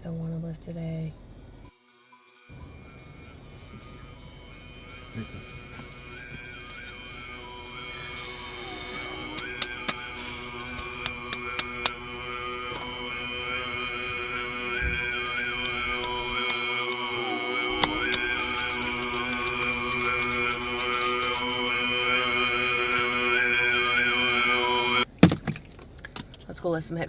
I want to lift today. Let's go lift some hip.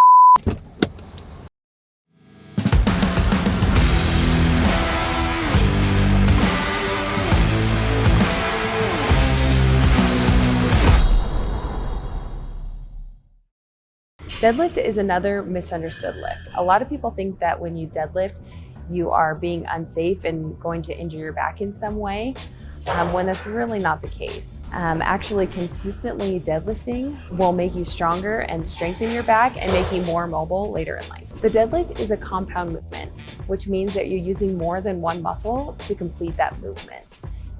Deadlift is another misunderstood lift. A lot of people think that when you deadlift, you are being unsafe and going to injure your back in some way, when that's really not the case. Actually, consistently deadlifting will make you stronger and strengthen your back and make you more mobile later in life. The deadlift is a compound movement, which means that you're using more than one muscle to complete that movement.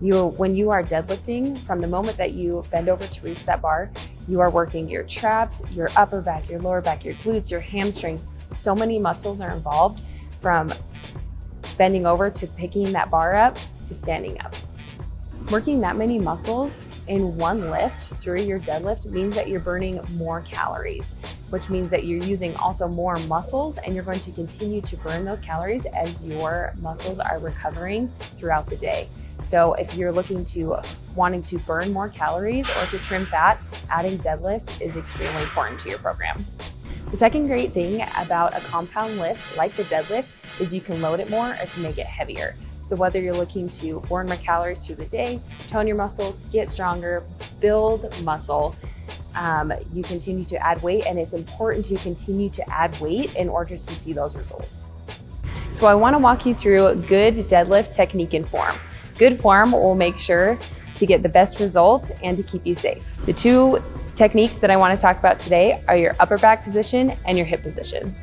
When you are deadlifting, from the moment that you bend over to reach that bar, you are working your traps, your upper back, your lower back, your glutes, your hamstrings. So many muscles are involved, from bending over to picking that bar up to standing up. Working that many muscles in one lift through your deadlift means that you're burning more calories, which means that you're using also more muscles, and you're going to continue to burn those calories as your muscles are recovering throughout the day. So if you're wanting to burn more calories or to trim fat, adding deadlifts is extremely important to your program. The second great thing about a compound lift like the deadlift is you can load it more or to make it heavier. So whether you're looking to burn more calories through the day, tone your muscles, get stronger, build muscle, you continue to add weight, and it's important to continue to add weight in order to see those results. So I want to walk you through a good deadlift technique and form. Good form will make sure to get the best results and to keep you safe. The two techniques that I want to talk about today are your upper back position and your hip position.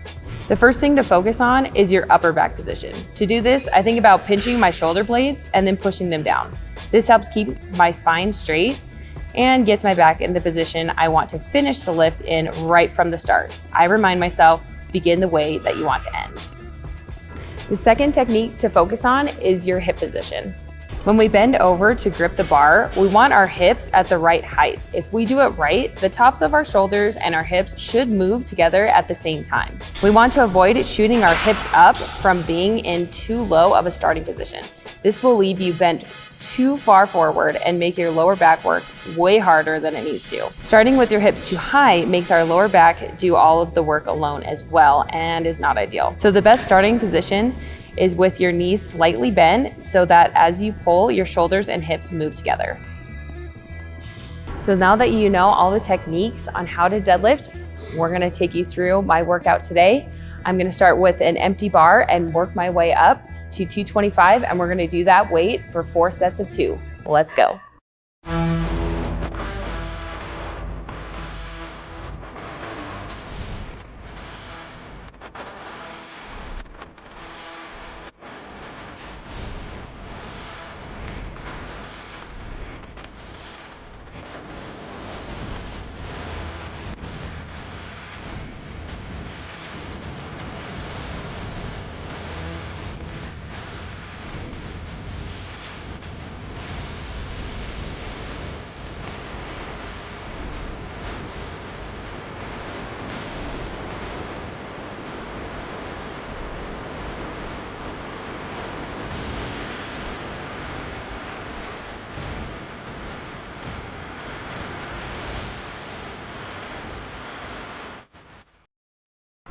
The first thing to focus on is your upper back position. To do this, I think about pinching my shoulder blades and then pushing them down. This helps keep my spine straight and gets my back in the position I want to finish the lift in right from the start. I remind myself, begin the way that you want to end. The second technique to focus on is your hip position. When we bend over to grip the bar, we want our hips at the right height. If we do it right, the tops of our shoulders and our hips should move together at the same time. We want to avoid shooting our hips up from being in too low of a starting position. This will leave you bent too far forward and make your lower back work way harder than it needs to. Starting with your hips too high makes our lower back do all of the work alone as well, and is not ideal. So the best starting position is with your knees slightly bent, so that as you pull, your shoulders and hips move together. So now that you know all the techniques on how to deadlift, we're gonna take you through my workout today. I'm gonna start with an empty bar and work my way up to 225, and we're gonna do that weight for 4 sets of 2. Let's go.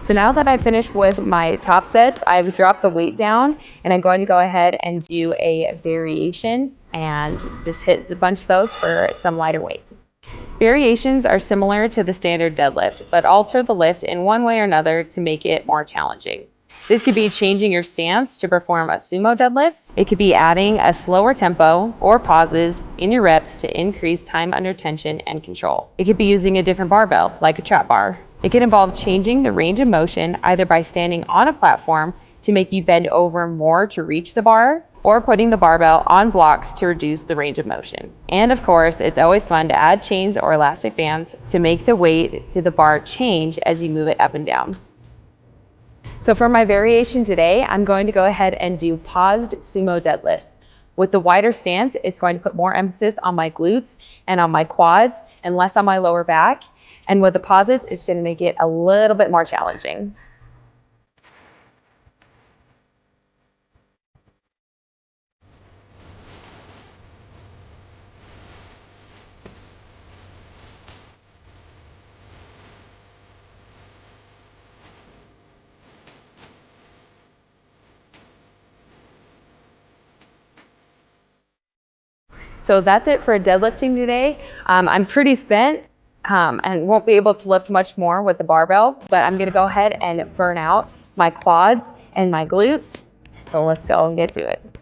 So now that I've finished with my top sets, I've dropped the weight down, and I'm going to go ahead and do a variation and just hit a bunch of those for some lighter weight. Variations are similar to the standard deadlift, but alter the lift in one way or another to make it more challenging. This could be changing your stance to perform a sumo deadlift. It could be adding a slower tempo or pauses in your reps to increase time under tension and control. It could be using a different barbell, like a trap bar. It can involve changing the range of motion, either by standing on a platform to make you bend over more to reach the bar, or putting the barbell on blocks to reduce the range of motion. And of course, it's always fun to add chains or elastic bands to make the weight to the bar change as you move it up and down. So for my variation today, I'm going to go ahead and do paused sumo deadlifts. With the wider stance, it's going to put more emphasis on my glutes and on my quads and less on my lower back. And with the pauses, it's going to make it a little bit more challenging. So that's it for deadlifting today. I'm pretty spent and won't be able to lift much more with the barbell, but I'm gonna go ahead and burn out my quads and my glutes. So let's go and get to it.